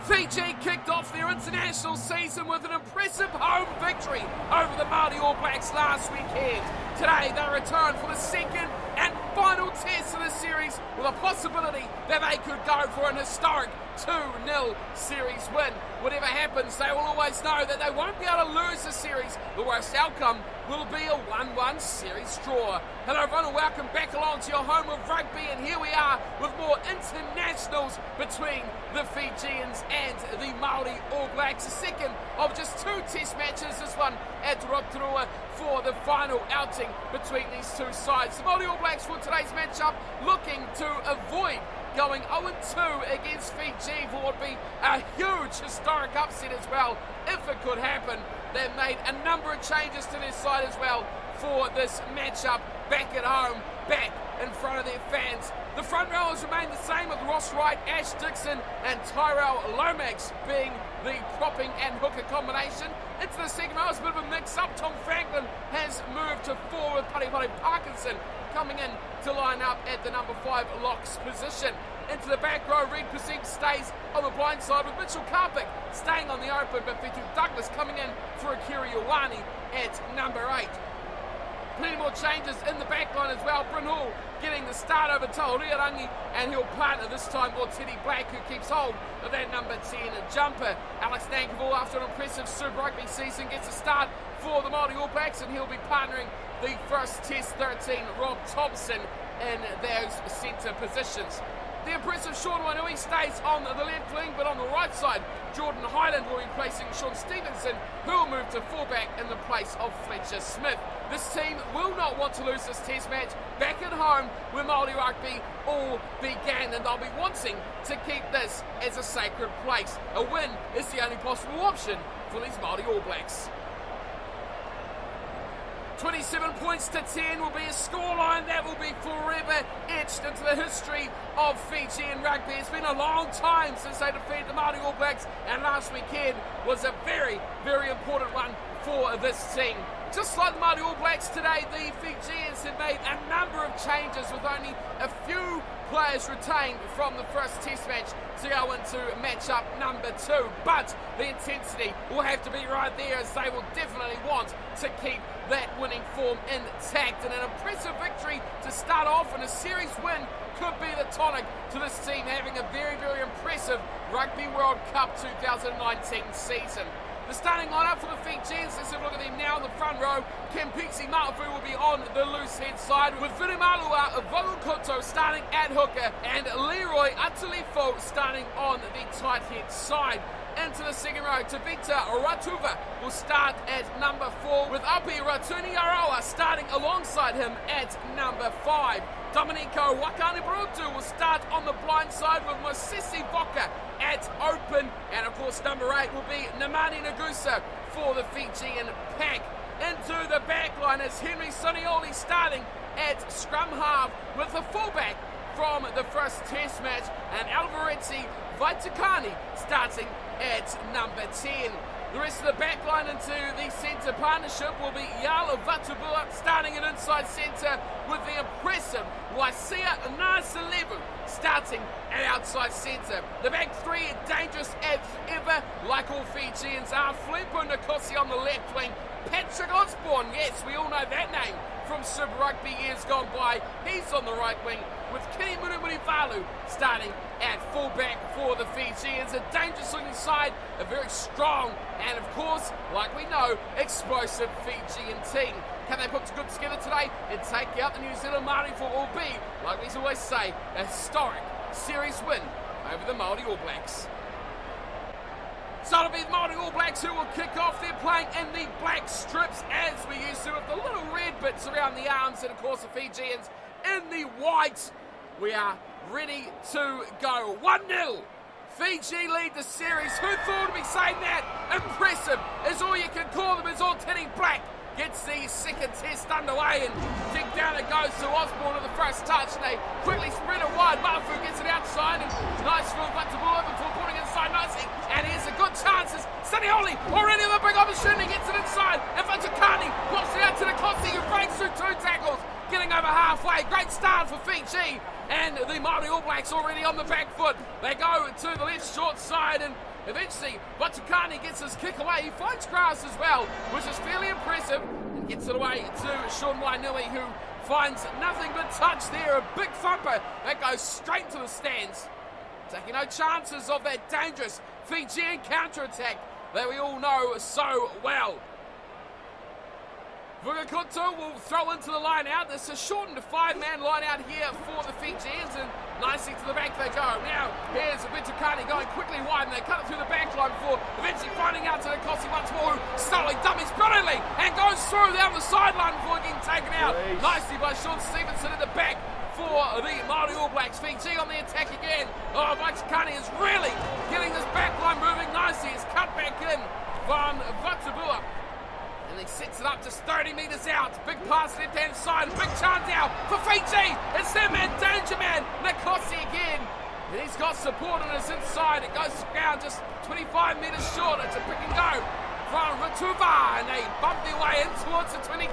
Fiji kicked off their international season with an impressive home victory over the Maori All Blacks last weekend. Today they return for the second and final test of the series with a possibility that they could go for an historic 2-0 series win. Whatever happens, they will always know that they won't be able to lose the series. The worst outcome will be a 1-1 series draw. Hello everyone and welcome back along to your home of rugby, and here we are with more internationals between the Fijians and the Maori All Blacks. The second of just two test matches, this one at Rotorua for the final outing between these two sides. The Maori All Blacks for today's matchup looking to avoid going 0-2 against Fiji for what would be a huge historic upset as well, if it could happen. They've made a number of changes to their side as well for this matchup, back at home, back in front of their fans. The front row has remained the same, with Ross Wright, Ash Dixon and Tyrell Lomax being the propping and hooker combination. Into the second row is a bit of a mix-up. Tom Franklin has moved to forward, Pari Parkinson coming in to line up at the number 5 locks position. Into the back row, Reid Pursuit stays on the blind side, with Mitchell Karpik staying on the open, but Fitu Douglas coming in for Akira Ioane at number 8. Plenty more changes in the back line as well. Bryn Hall getting the start over Tauriarangi, and he'll partner this time with Teddy Black, who keeps hold of that number 10 jumper. Alex Nankivell, after an impressive Super Rugby season, gets a start for the Maori All Blacks, and he'll be partnering the first Test 13, Rob Thompson, in those centre positions. The impressive Sean Wainui stays on the left wing, but on the right side, Jordan Highland will be replacing Sean Stevenson, who will move to fullback in the place of Fletcher Smith. This team will not want to lose this test match back at home where Maori Rugby all began, and they'll be wanting to keep this as a sacred place. A win is the only possible option for these Maori All Blacks. 27 points to 10 will be a scoreline that will be forever etched into the history of Fijian rugby. It's been a long time since they defeated the Maori All Blacks, and last weekend was a very, very important one for this team. Just like the Maori All Blacks today, the Fijians have made a number of changes, with only a few players retained from the first test match to go into matchup number 2. But the intensity will have to be right there, as they will definitely want to keep that winning form intact. And an impressive victory to start off, and a series win could be the tonic to this team having a very, very impressive Rugby World Cup 2019 season. The starting lineup for the Fijians, let's have a look at them now in the front row. Kempisi Matafu will be on the loose head side, with Vinimalua Valukoto starting at hooker and Leroy Atulifo starting on the tight head side. Into the second row, Tavita Ratuva will start at number 4, with Api Ratuni Arawa starting alongside him at number 5. Domenico Wakanibarutu will start on the blind side, with Mosisi Boka at open, and of course number 8 will be Nemani Nagusa for the Fijian pack. Into the back line is Henry Sonioli starting at scrum half, with the fullback from the first test match, and Alvarenzi Vaitakani starting at number 10. The rest of the back line into the centre partnership will be Yala Vatubua starting at inside centre, with the impressive Waisia Nasalevu starting at outside centre. The back three are dangerous as ever, like all Fijians are. Filipo Nkosi on the left wing, Patrick Osborne, yes, we all know that name from Super Rugby years gone by. He's on the right wing, with Kini Murimurivalu starting at fullback for the Fijians. A dangerous looking side, a very strong and, of course, like we know, explosive Fijian team. Can they put good together today and take out the New Zealand Māori for what will be, like we always say, a historic series win over the Maori All Blacks? So it'll be the Maori All Blacks who will kick off. They're playing in the black strips as we used to, with the little red bits around the arms, and of course the Fijians in the white. We are ready to go. 1-0. Fiji lead the series. Who thought of me saying that? Impressive is all you can call them, as all Teddy Black gets the second test underway, and deep down it goes to Osborne with the first touch, and they quickly spread it wide. Matafu gets it outside, and nice for Vatubua before putting it inside nicely, and here's a good chance as Sanioli already with a big opportunity, gets it inside, and Vatukani pops it out to the Kosi, who breaks through 2 tackles, getting over halfway. Great start for Fiji, and the Maori All Blacks already on the back foot. They go to the left short side, side, and eventually Vatukani gets his kick away. He finds grass as well, which is fairly impressive, and gets it away to Sean Wainui, who finds nothing but touch there. A big thumper that goes straight to the stands, taking no chances of that dangerous Fijian counter-attack that we all know so well. Vugakutu will throw into the line out. This is shortened to 5-man line out here for the Fijians, and nicely to the back they go. Now here's Vitukani going quickly wide, and they cut it through the back line before eventually finding out to the Kossi once more, who slowly dummies brilliantly and goes through down the sideline before getting taken out. Nicely by Sean Stevenson at the back for the Maori All Blacks. Fiji on the attack again. Oh, Vitukani is really getting this back line moving nicely. It's cut back in from Vatabua. And he sets it up just 30 metres out. Big pass left-hand side. Big chance now for Fiji. It's their man, Danger Man. Nkosi again. And he's got support on his inside. It goes down just 25 metres short. It's a pick and go from Ratuva. And they bump their way in towards the 22.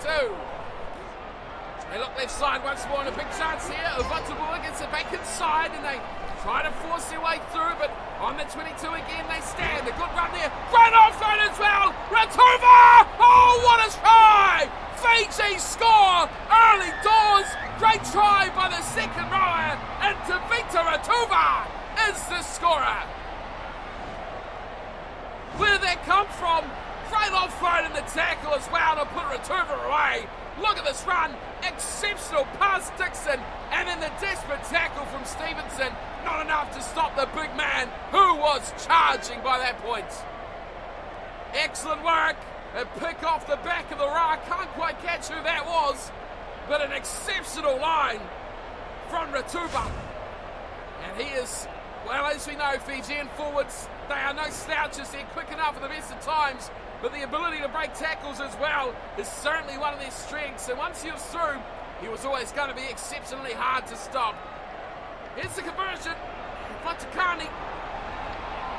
They look left side once more, and a big chance here. Vatabua gets it back inside, and they try to force their way through, but on the 22 again they stand. A good run there. Great offload as well. Ratuva! Oh, what a try! Fiji score early doors. Great try by the second rower, and Tavita Ratuva is the scorer. Where did that come from? Great offload in the tackle as well to put Ratuva away. Look at this run. Exceptional pass Dixon, and then the desperate tackle from Stevenson. Not enough to stop the big man who was charging by that point. Excellent work. A pick off the back of the row. Can't quite catch who that was, but an exceptional line from Ratuva. And he is, well, as we know, Fijian forwards, they are no slouches. They're quick enough at the best of times, but the ability to break tackles as well is certainly one of their strengths. And once he was through, he was always going to be exceptionally hard to stop. Here's the conversion. Vatukani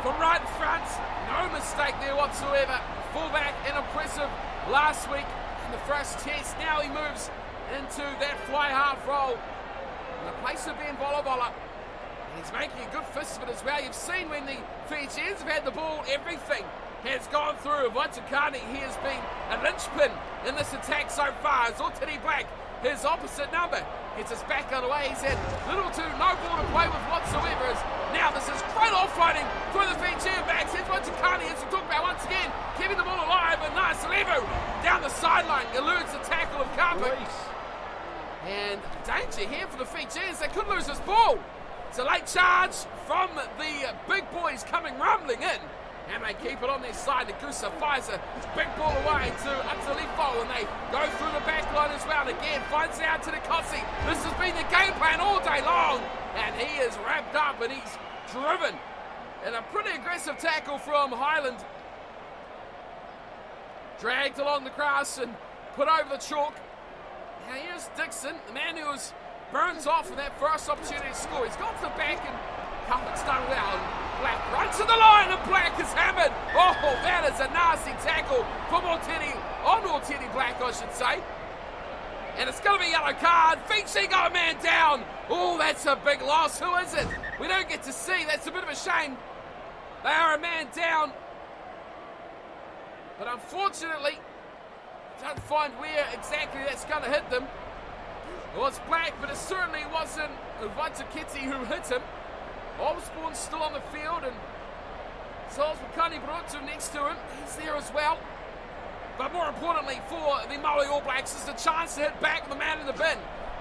from right in front. No mistake there whatsoever. Fullback and impressive last week in the first test. Now he moves into that fly half roll in the place of Ben Bolabola. And he's making a good fist of it as well. You've seen when the Fijians have had the ball, everything has gone through. Vatukani, he has been a linchpin in this attack so far. Zortini Black, his opposite number, gets us back underway. He's had little to no ball to play with whatsoever. Now this is great offloading for the Fijian backs. Here's Vatukani, as we talked about once again, keeping the ball alive, and nice Levu down the sideline, eludes the tackle of Karpik. And danger here for the Fijians. They could lose this ball. It's a late charge from the big boys coming rumbling in. And they keep it on their side. Nagusa fires a big ball away to Atalifo, and they go through the back line as well. Again, finds out to Nkosi. This has been the game plan all day long, and he is wrapped up and he's driven. And a pretty aggressive tackle from Highland. Dragged along the grass and put over the chalk. Now here's Dixon, the man who was burns off in that first opportunity to score. He's gone to the back, and Karpik's done well. Black runs to the line, and Black is hammered. Oh, that is a nasty tackle for Mortini Black, I should say. And it's going to be a yellow card. Fiji got a man down. Oh, that's a big loss. Who is it? We don't get to see. That's a bit of a shame. They are a man down. But unfortunately, don't find where exactly that's going to hit them. It was Black, but it certainly wasn't Vatukiti who hit him. Osborne's still on the field, and Charles Makani Brutu next to him. He's there as well. But more importantly for the Maori All Blacks is the chance to hit back the man in the bin.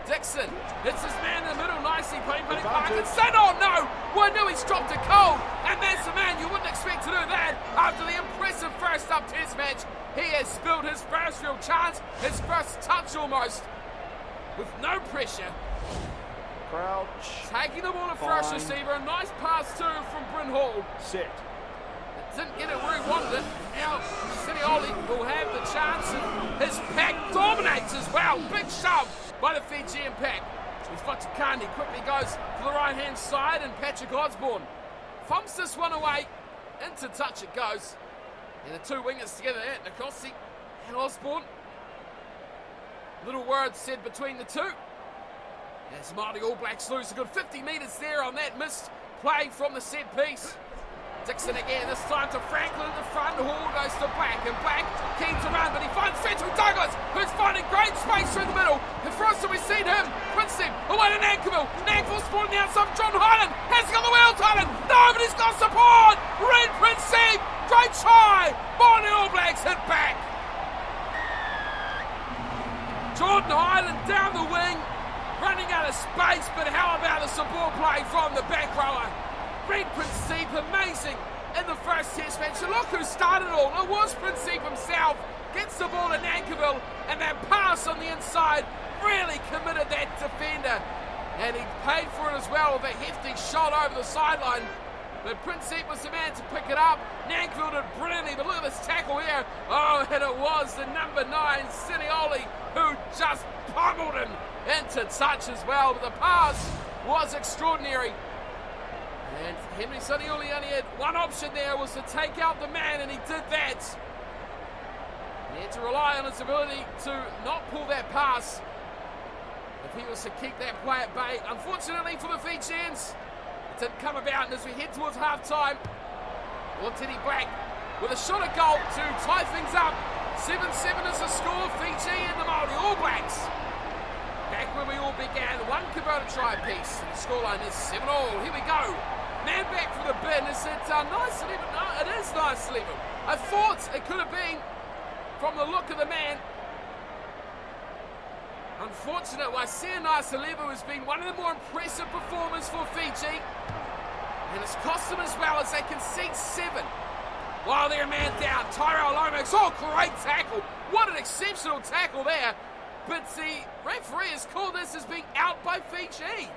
Dixon hits his man in the middle nicely, putting Parkinson. Oh no! Well, I knew he's dropped a cold, and that's the man you wouldn't expect to do that after the impressive first up test match. He has spilled his first real chance, his first touch almost, with no pressure. Crouch. Taking the ball to first receiver. A nice pass too from Bryn Hall. Sit. Didn't get it where he wanted it. Now Sinioli will have the chance, and his pack dominates as well. Big shove by the Fijian pack. He's Vatukani quickly goes to the right hand side, and Patrick Osborne thumps this one away. Into touch it goes. And the two wingers together there, Nkosi and Osborne. Little words said between the two. As Maori All Blacks lose a good 50 metres there on that missed play from the set piece. Dixon again, this time to Franklin in the front. Hall goes to Black, and Black keen to run, but he finds Fetchel Douglas, who's finding great space through the middle. And for us, we've seen him. Princep away to Nankiville. Nankiville spawning the outside. John Highland has he got the wheels, Highland. No, but he's got support. Red Princep, great try. Maori All Blacks hit back. Jordan Highland down the wing, running out of space, but how about the support play from the back rower? Red Princep, amazing in the first test match. So look who started it all. It was Princep himself. Gets the ball to Nankiville, and that pass on the inside really committed that defender. And he paid for it as well with a hefty shot over the sideline. But Princep was the man to pick it up. Nankiville did brilliantly, but look at this tackle here. Oh, and it was the number 9, Sinioli, who just pummeled him into touch as well. But the pass was extraordinary. And Henry Sinioli only had one option there, was to take out the man, and he did that. He had to rely on his ability to not pull that pass if he was to keep that play at bay. Unfortunately for the Fijians, it didn't come about, and as we head towards half-time, Teddy Black with a shot at goal to tie things up. 7-7 is the score. Fiji and the Maori All Blacks. Back where we all began, one Kubota try piece. The scoreline is 7-all. Here we go. Man back for the bin. Is it nice 11? No, it is nice 11. I thought it could have been from the look of the man. Unfortunate, Wasia Nice 11 has been one of the more impressive performers for Fiji. And it's cost them as well as they concede 7. While they're a man down, Tyrell Lomax, oh, great tackle. What an exceptional tackle there. But the referee has called this as being out by Fiji.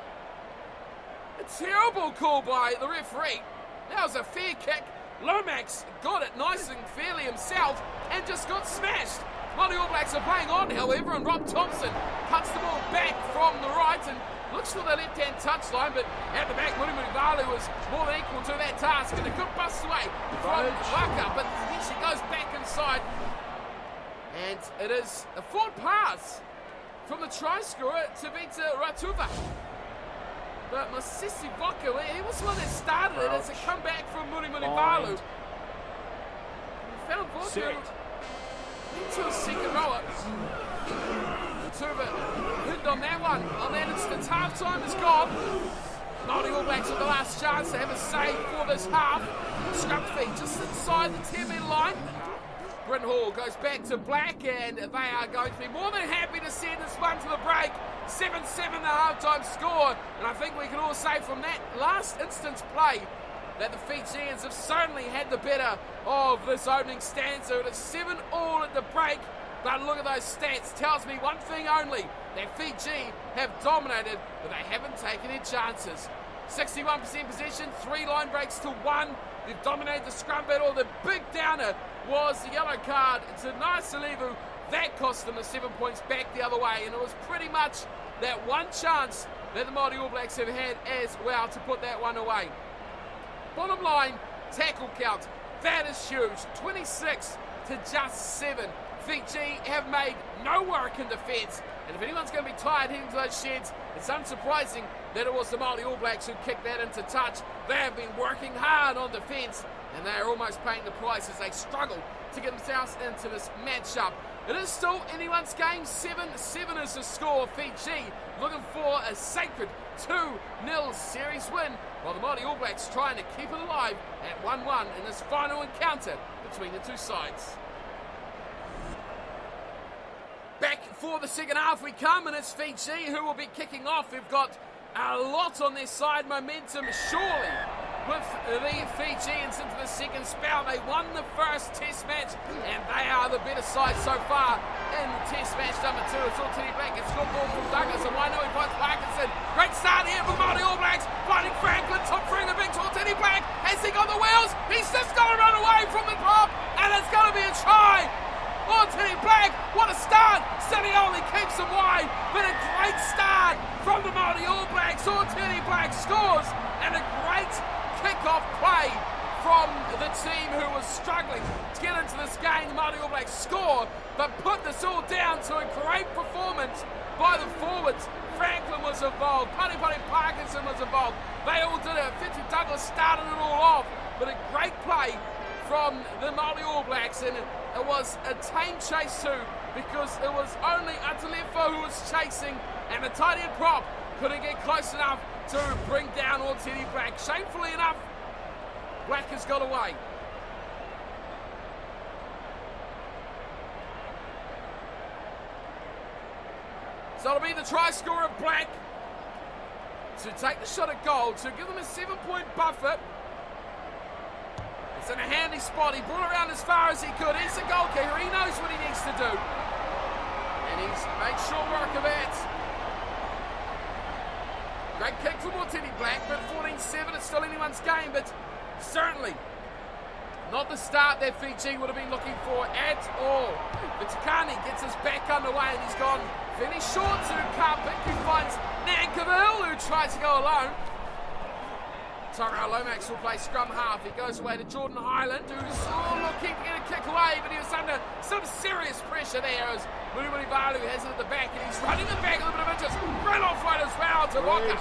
A terrible call by the referee. That was a fair kick. Lomax got it nice and fairly himself and just got smashed. Maori All Blacks are playing on, however, and Rob Thompson cuts the ball back from the right and looks for the left-hand touchline, but at the back, Muri Valu was more than equal to that task, and a good bust away from Waka, but then she goes back inside, and it is a forward pass from the try scorer, Tavita Ratuva. But Masisi Waka, he was the one that started it as a comeback from Muri Valu. Found Waka into a second rower. Tuba hit on that one. On that instant, half-time is gone. Maori All Blacks with the last chance to have a save for this half. Scrum feet just inside the 10-metre line. Bryn Hall goes back to Black, and they are going to be more than happy to send this one to the break. 7-7 the half-time score, and I think we can all say from that last instance play that the Fijians have certainly had the better of this opening stanza. It is 7-all at the break, but look at those stats. Tells me one thing only, that Fiji have dominated, but they haven't taken their chances. 61% possession, 3 line breaks to 1. They've dominated the scrum battle. The big downer was the yellow card to Naisalevu. That cost them the 7 points back the other way, and it was pretty much that one chance that the Maori All Blacks have had as well to put that one away. Bottom line, tackle count, that is huge. 26 to just 7. Fiji have made no work in defence, and if anyone's going to be tired heading to those sheds, it's unsurprising that it was the Maori All Blacks who kicked that into touch. They have been working hard on defence, and they are almost paying the price as they struggle to get themselves into this matchup. It is still anyone's game. 7-7 is the score. Fiji looking for a sacred 2-0 series win, while the Maori All Blacks trying to keep it alive at 1-1 in this final encounter between the two sides. Back for the second half we come, and it's Fiji who will be kicking off. They've got a lot on their side, momentum surely with the Fijians into the second spell. They won the first test match, and they are the better side so far in test match number 2. It's all Teddy Black. It's good ball from Douglas, and Wainui finds Parkinson. Great start here for Maori All Blacks, finding Franklin, top freeing the big tall Teddy Black. Has he got the wheels? He's just got to run away from the top, and it's going to be a try. Oh, Teddy Black, what a start! Sanioli keeps him wide, but a great start from the Maori All Blacks. Oh, Teddy Black scores, and a great kick-off play from the team who was struggling to get into this game. The Maori All Blacks score, but put this all down to a great performance by the forwards. Franklin was involved, Pari Parkinson was involved. They all did it. Fitzy Douglas started it all off. but a great play from the Maori All Blacks, and it was a tame chase too, because it was only Atalefo who was chasing, and the tight end prop couldn't get close enough to bring down Ortiri Black. Shamefully enough, Black has got away. So it'll be the try scorer Black to take the shot at goal, to give them a 7-point buffer. It's in a handy spot. He brought around as far as he could. He's the goal kicker. He knows what he needs to do. And he's made short work of it. Great kick from Ortiri Black, but 14-7, it's still anyone's game, but certainly not the start that Fiji would have been looking for at all. But Takani gets his back underway, and he's gone fairly short to Karpik, who finds Nankiville, who tries to go alone. Tyrell Lomax will play scrum half. He goes away to Jordan Highland, who's looking to get a kick away, but he was under some serious pressure there as Muri Valu has it at the back, and he's running it back a little bit of inches. Right offload as well to Waka.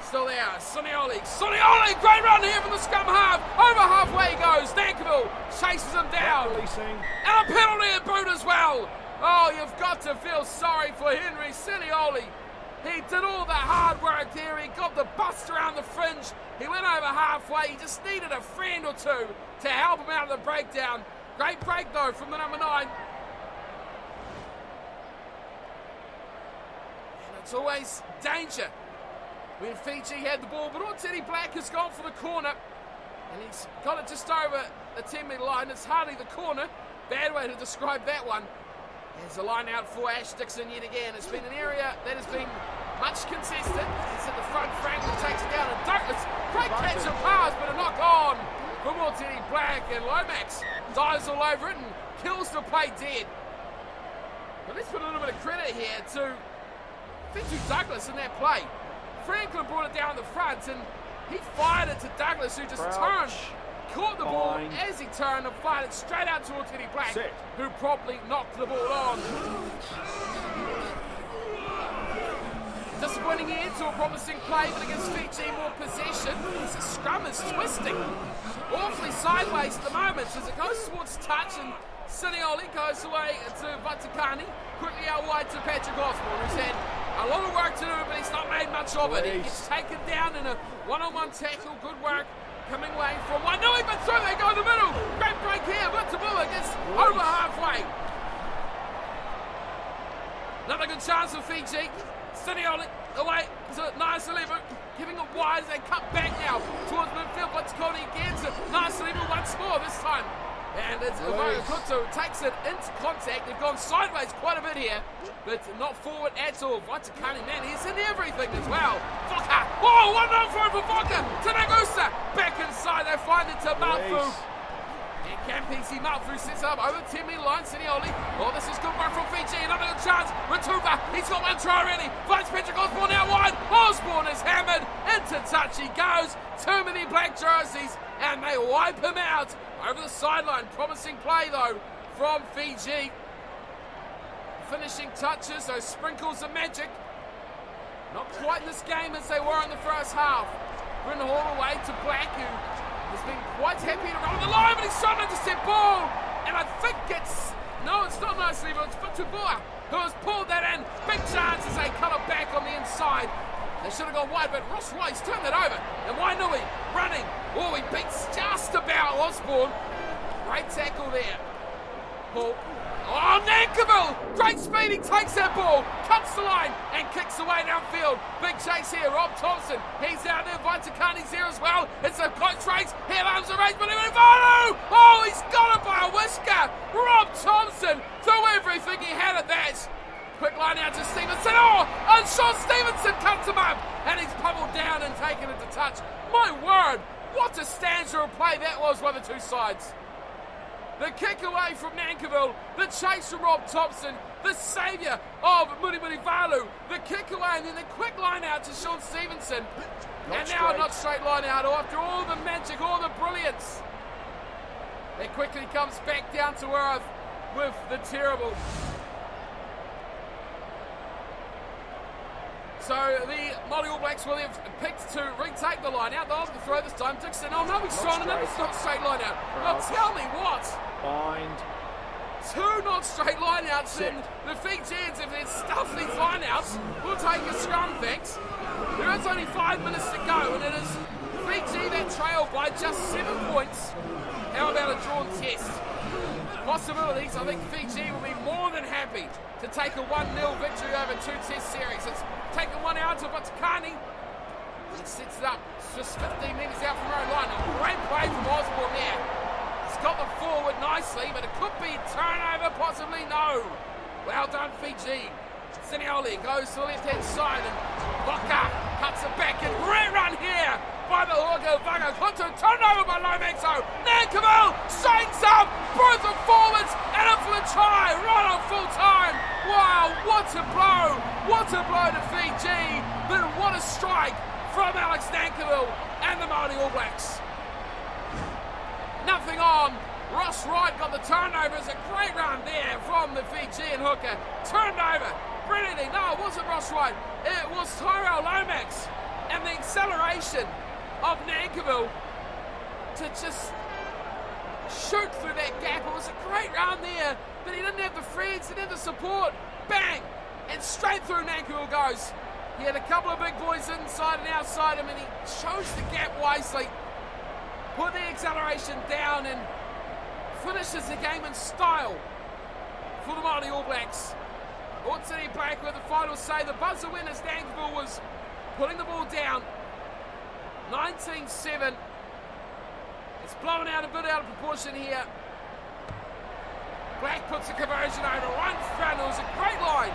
Still there, Sunioli, great run here from the scrum half. Over halfway he goes. Nankiville chases him down. And a penalty at boot as well. Oh, you've got to feel sorry for Henry Sunioli. He did all the hard work there. He got the bust around the fringe. He went over halfway. He just needed a friend or two to help him out of the breakdown. Great break though from the number 9. And it's always danger when Fiji had the ball, but Ortiri Black has gone for the corner, and he's got it just over the 10-metre line. It's hardly the corner. Bad way to describe that one. There's a line out for Ash Dixon yet again. It's been an area that has been much contested. He's at the front, Franklin takes it down, and Douglas, great catch and pass, but a knock on from Ortiri Black, and Lomax dives all over it and kills the play dead. But let's put a little bit of credit here to Fiji Douglas in that play. Franklin brought it down the front, and he fired it to Douglas, who just turned, caught the ball as he turned and fired it straight out to Ortiri Black, who promptly knocked the ball on. Disappointing end to a promising play, but against Fiji, more possession. The scrum is twisting awfully sideways at the moment as it goes towards touch, and Sinioli goes away to Vatakani, quickly out wide to Patrick Osborne, who's had a lot of work to do, but he's not made much of it. He gets taken down in a one-on-one tackle. Good work coming away from Wainui, but through they go in the middle. Great break here. Vatabua gets over halfway. Another good chance for Fiji. Sinioli away to Naisalivu, giving it wide as they cut back now towards midfield. Vatakoni again to Naisalivu once more this time. And it's Kutu takes it into contact. They've gone sideways quite a bit here, but not forward at all. Vatakani, man, he's in everything as well. Foka! Oh, 1-0 for Foka! To Nagusa! Back inside, they find it to Malfu. And Campisi Malfu sits up over the 10-metre line. Sinioli. Oh, this is good work from Fiji. Another good chance. Ratuva, he's got one try already. Finds Patrick Osborne out wide. Osborne is hammered. Into touch he goes. Too many black jerseys, and they wipe him out. Over the sideline, promising play though from Fiji. Finishing touches, those sprinkles of magic. Not quite in this game as they were in the first half. Bryn Hall away to Black, who has been quite happy to run the line, but he's trying to intercept ball. And I think it's not nicely, but it's Fatubua who has pulled that in. Big chance as they cut it back on the inside. They should have gone wide, but Ross Rice turned that over. And Wainui running. Oh, he beats just about Osborne. Great tackle there. Paul. Oh, Nankiville! Great speed, he takes that ball, cuts the line, and kicks away downfield. Big chase here, Rob Thompson. He's out there, Vaitakani's there as well. It's a close race. Here comes the race, but oh, he's got it by a whisker. Rob Thompson threw everything he had at that. Quick line out to Stevenson. Oh, and Sean Stevenson cuts him up, and he's pummeled down and taken it to touch. My word, what a stanza of play that was by the two sides. The kick away from Nankiville, the chase from Rob Thompson, the saviour of Muri Valu, the kick away, and then the quick line out to Sean Stevenson. Not straight line out after all the magic, all the brilliance. It quickly comes back down to earth with the terrible. So the Maori All Blacks will have picked to retake the line out. They'll have to throw this time. Dixon, oh no, he's trying another not straight line out. Now tell me what? Bind. Two not straight line outs, and the Fijians, if they stuff these line outs, will take a scrum, thanks. There is only 5 minutes to go, and it is Fiji that trail by just 7 points. How about a drawn test? Possibilities, I think Fiji will be more than happy to take a 1-0 victory over 2 test series. It's taken 1 out of Vatukani. He sets it up just 15 metres out from our own line. A great play from Osborne there. He's got them forward nicely, but it could be a turnover, possibly no. Well done, Fiji. Sinioli goes to the left-hand side, and Waka cuts it back, and great run here by the hooker, Vanga Konto, turned over by Lomaxo. Nankivell straightens up, both are forwards, and up for the try, right on full time. Wow, what a blow to Fiji, but what a strike from Alex Nankivell and the Maori All Blacks. Nothing on. Ross Wright got the turnover. It's a great run there from the Fijian hooker. Turned over brilliantly. No, it wasn't Ross Wright. It was Tyrell Lomax. And the acceleration of Nankivell to just shoot through that gap. It was a great run there, but he didn't have the friends, he didn't have the support. Bang! And straight through Nankivell goes. He had a couple of big boys inside and outside him, and he chose the gap wisely. Put the acceleration down and finishes the game in style for the Maori All Blacks. Otiri Black with the final say. The buzzer win as Nankivell was putting the ball down. 19-7. It's blown out a bit out of proportion here. Black puts the conversion over right front. It was a great line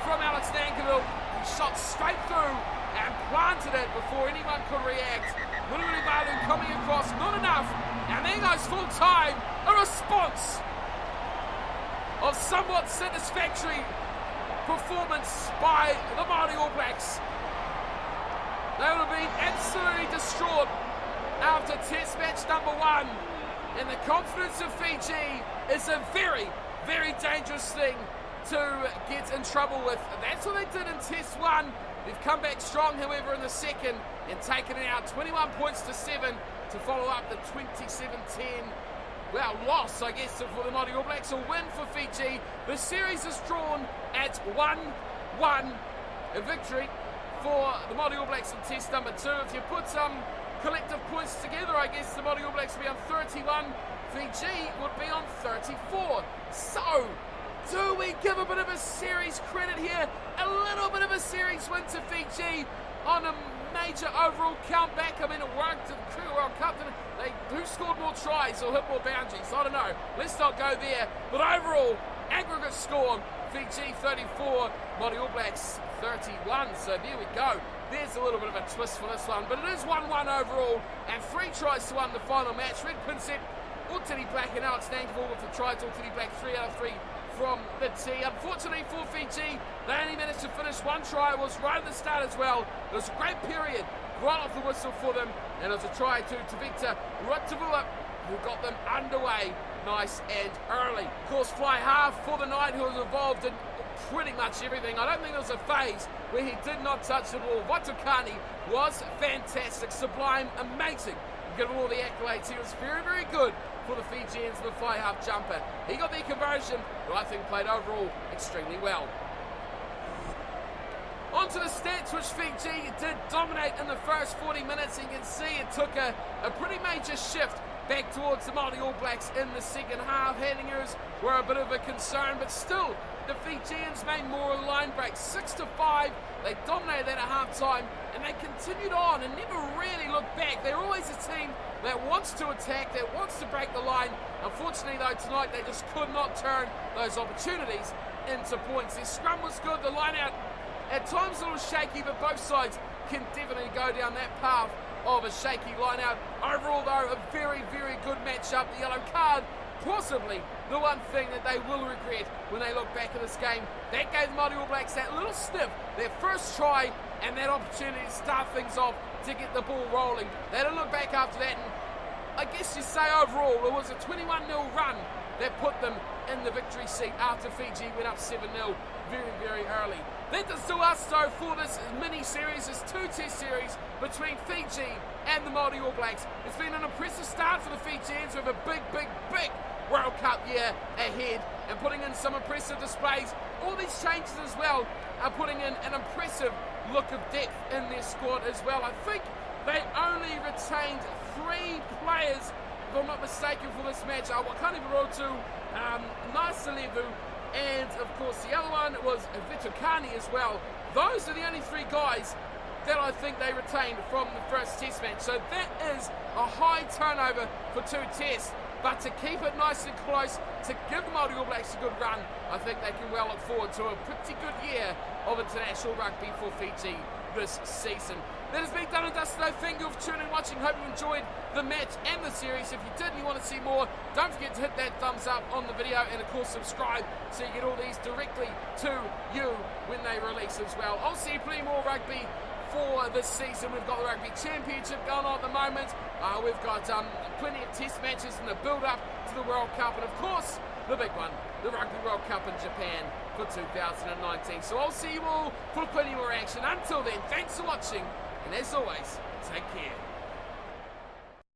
from Alex Nankivell. He shot straight through and planted it before anyone could react. Mululi Balu coming across, not enough. And then goes full time. A response of somewhat satisfactory performance by the Maori All Blacks. They would have been absolutely distraught after test match number 1. And the confidence of Fiji is a very, very dangerous thing to get in trouble with. That's what they did in test 1. They've come back strong, however, in the second and taken it out 21 points to 7 to follow up the 27-10 loss, I guess, for the Maori All Blacks. A win for Fiji. The series is drawn at 1-1. A victory for the Maori All Blacks in test number 2. If you put some collective points together, I guess the Maori All Blacks would be on 31. Fiji would be on 34. So, do we give a bit of a series credit here? A little bit of a series win to Fiji on a major overall countback. I mean, it worked in the Cricket World Cup. Who scored more tries or hit more boundaries? I don't know. Let's not go there. But overall, aggregate score, Fiji 34, Maori All Blacks 31. So there we go. There's a little bit of a twist for this one. But it is 1-1 overall, and 3 tries to 1 the final match. Red Pinsett, Otiri Black and Alex Nankivell with the tries. Otiri Black 3 out of 3 from the tee. Unfortunately for Fiji, they only managed to finish 1 try. It was right at the start as well. It was a great period right off the whistle for them, and it was a try to Victor Rutavula, who got them underway nice and early. Of course, fly half for the night, who was involved in pretty much everything. I don't think there was a phase where he did not touch the ball. Vatukani was fantastic, sublime, amazing. Give him all the accolades. He was very, very good for the Fijians, the fly half jumper. He got the conversion, but I think played overall extremely well. On to the stats, which Fiji did dominate in the first 40 minutes. You can see it took a pretty major shift back towards the Maori All Blacks in the second half. Handingers were a bit of a concern, but still, the Fijians made more line breaks. 6-5, they dominated that at half-time, and they continued on and never really looked back. They're always a team that wants to attack, that wants to break the line. Unfortunately, though, tonight they just could not turn those opportunities into points. Their scrum was good, the line-out at times a little shaky, but both sides can definitely go down that path of a shaky line-out. Overall, though, a very, very good match-up. The yellow card, possibly the one thing that they will regret when they look back at this game. That gave the Maori All Blacks that little sniff, their first try, and that opportunity to start things off to get the ball rolling. They didn't look back after that, and I guess you say overall it was a 21-0 run that put them in the victory seat after Fiji went up 7-0 very, very early. That does do us though for this mini-series, this two-test series between Fiji and the Maori All Blacks. It's been an impressive start for the Fijians with a big, big, big World Cup year ahead and putting in some impressive displays. All these changes as well are putting in an impressive look of depth in their squad as well. I think they only retained 3 players, if I'm not mistaken, for this match. Wakani Barotu, Nasalevu, and of course the other one was Vitukani as well. Those are the only 3 guys that I think they retained from the first test match. So that is a high turnover for 2 tests. But to keep it nice and close, to give the Maori All Blacks a good run, I think they can well look forward to a pretty good year of international rugby for Fiji this season. That has been done and dusted though. Thank you for tuning and watching. Hope you enjoyed the match and the series. If you did and you want to see more, don't forget to hit that thumbs up on the video and of course subscribe so you get all these directly to you when they release as well. I'll see you plenty more rugby for this season. We've got the Rugby Championship going on at the moment. We've got plenty of test matches in the build-up to the World Cup, and of course the big one, the Rugby World Cup in Japan for 2019. So I'll see you all for plenty more action. Until then, thanks for watching, and as always, take care.